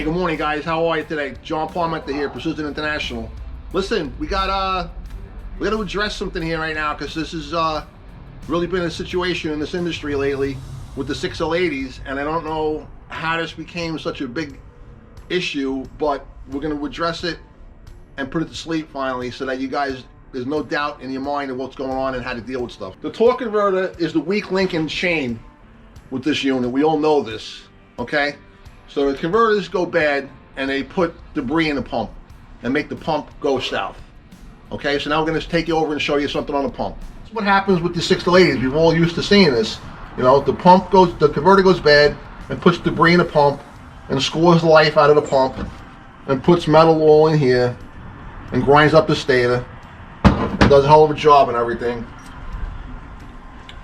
Hey, good morning, guys. How are you today? John Parmenter here, Precision International. Listen, we got to address something here right now because this has really been a situation in this industry lately with the 6L80s, and I don't know how this became such a big issue, but we're going to address it and put it to sleep finally, so that you guys, there's no doubt in your mind of what's going on and how to deal with stuff. The torque converter is the weak link in the chain with this unit. We all know this, okay? So the converters go bad and they put debris in the pump and make the pump go south. Okay, so now we're going to take you over and show you something on the pump. This is what happens with the 6L80s. We're all used to seeing this. You know, the converter goes bad and puts debris in the pump and scores the life out of the pump and puts metal all in here and grinds up the stator and does a hell of a job and everything.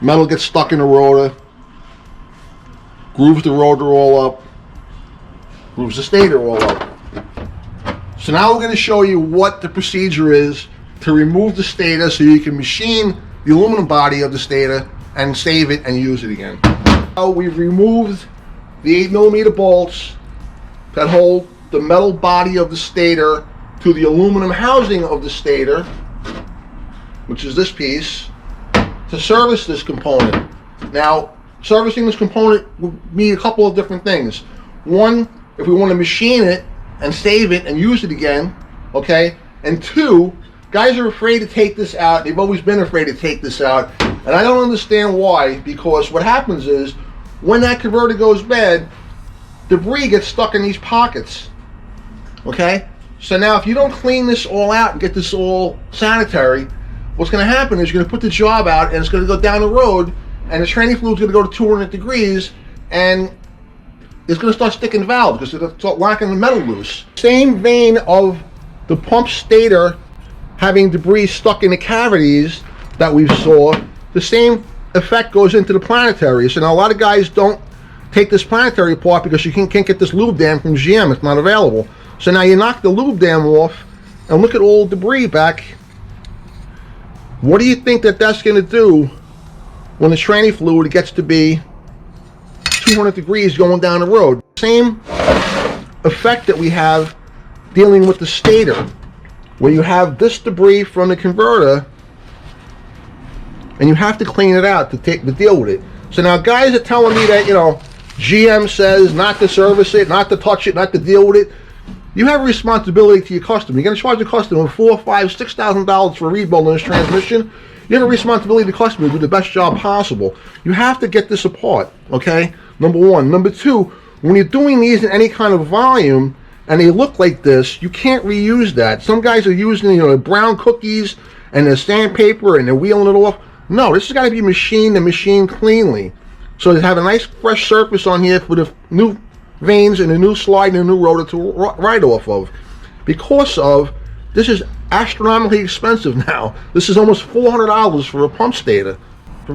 Metal gets stuck in the rotor, grooves the rotor all up, moves the stator all up. So now we're going to show you what the procedure is to remove the stator so you can machine the aluminum body of the stator and save it and use it again. Now we've removed the 8mm bolts that hold the metal body of the stator to the aluminum housing of the stator, which is this piece, to service this component. Now, servicing this component would mean a couple of different things. One, if we want to machine it and save it and use it again, okay? And two, guys are afraid to take this out. They've always been afraid to take this out, and I don't understand why, because what happens is when that converter goes bad, debris gets stuck in these pockets, okay? So now if you don't clean this all out and get this all sanitary, what's going to happen is you're going to put the job out and it's going to go down the road and the training fluid's going to go to 200 degrees and it's going to start sticking valves because it's going to start whacking the metal loose. Same vein of the pump stator having debris stuck in the cavities that we saw, the same effect goes into the planetary. So now a lot of guys don't take this planetary apart because you can't get this lube dam from GM. It's not available. So now you knock the lube dam off and look at all the debris back. What do you think that's going to do when the training fluid gets to be 200 degrees going down the road? Same effect that we have dealing with the stator, where you have this debris from the converter and you have to clean it out to deal with it. So now guys are telling me that, you know, GM says not to service it, not to touch it, not to deal with it. You have a responsibility to your customer. You're going to charge the customer $4,000, $5,000, $6,000 for a rebuild on this transmission. You have a responsibility to the customer to do the best job possible. You have to get this apart, okay? Number one. Number two, when you're doing these in any kind of volume and they look like this, you can't reuse that. Some guys are using, you know, brown cookies and the sandpaper and they're wheeling it off. No, this has got to be machined and machined cleanly. So to have a nice fresh surface on here for the new vanes and a new slide and a new rotor to ride off of. Because of, this is astronomically expensive now. This is almost $400 for a pump stator.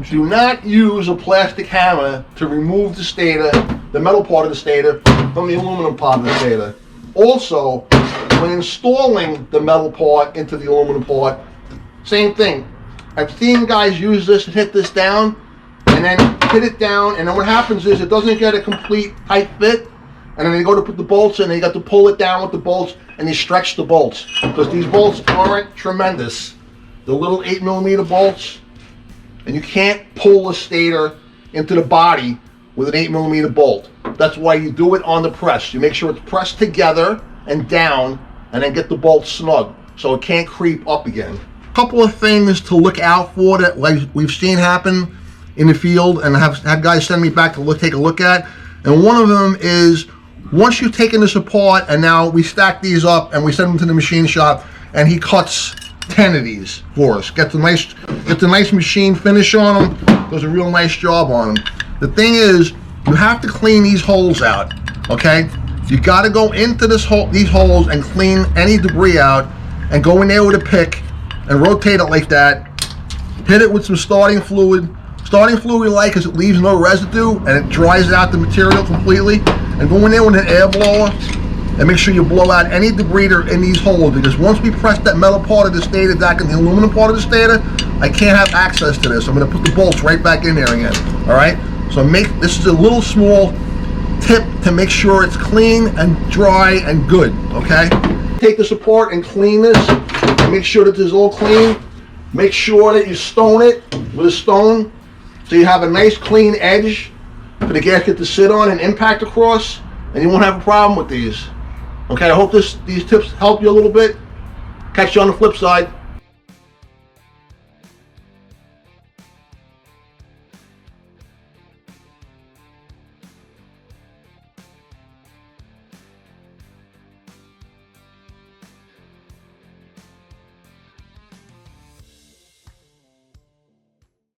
Do not use a plastic hammer to remove the stator, the metal part of the stator, from the aluminum part of the stator. Also, when installing the metal part into the aluminum part, same thing. I've seen guys use this and hit this down, and then hit it down, and then what happens is it doesn't get a complete tight fit, and then they go to put the bolts in, and you got to pull it down with the bolts, and you stretch the bolts, because these bolts aren't tremendous. The little 8mm bolts, and you can't pull a stator into the body with an 8mm bolt. That's why you do it on the press. You make sure it's pressed together and down, and then get the bolt snug, so it can't creep up again. A couple of things to look out for that we've seen happen in the field and have had guys send me back to take a look at. And one of them is, once you've taken this apart and now we stack these up and we send them to the machine shop and he cuts 10 of these for us, gets a nice machine finish on them, does a real nice job on them. The thing is, you have to clean these holes out, okay? You got to go into these holes and clean any debris out and go in there with a pick and rotate it like that. Hit it with some starting fluid. Starting fluid we like because it leaves no residue and it dries out the material completely. And go in there with an air blower and make sure you blow out any debris that are in these holes, because once we press that metal part of the stator back in the aluminum part of the stator, I can't have access to this. I'm going to put the bolts right back in there again. All right? So this is a little small tip to make sure it's clean and dry and good, okay? Take this apart and clean this. Make sure that this is all clean. Make sure that you stone it with a stone so you have a nice clean edge for the gasket to sit on and impact across, and you won't have a problem with these. Okay, I hope these tips help you a little bit. Catch you on the flip side.